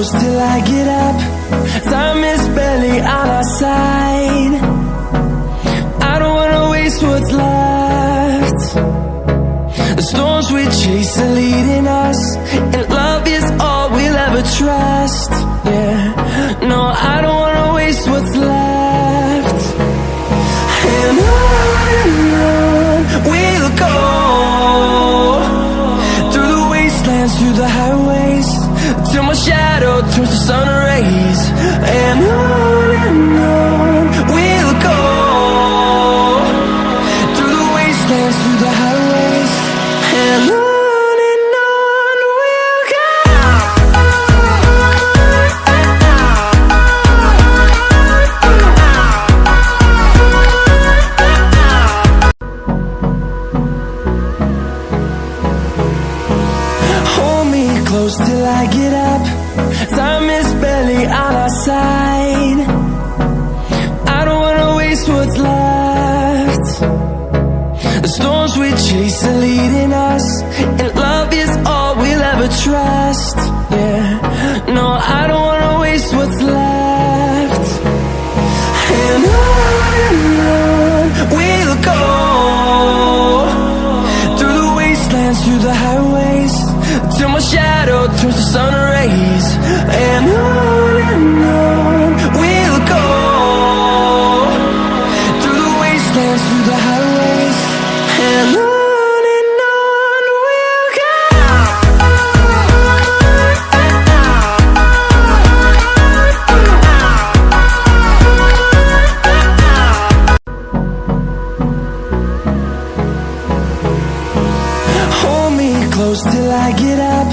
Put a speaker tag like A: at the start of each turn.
A: close till I get up. Time is barely on our side. I don't wanna waste what's left. The storms we chase are leading us, and love is all we'll ever trust. Yeah, no, I don't wanna waste what's left. And on we'll go, through the wastelands, through the highways, till my shadow turns to sun rays. And on we'll go, through the wastelands, through the highways, and on we'll go. Hold me close till I get up. Time is barely on our side. I don't wanna waste what's left. The storms we chase are leading us, and love is all we'll ever trust. Yeah, no, I don't wanna waste what's left. And on we'll go, through the wastelands, through the highways, till my shadow turns to sun rays. And on we'll go, through the wastelands, through the highways, and on we'll go. Hold me close till I get up.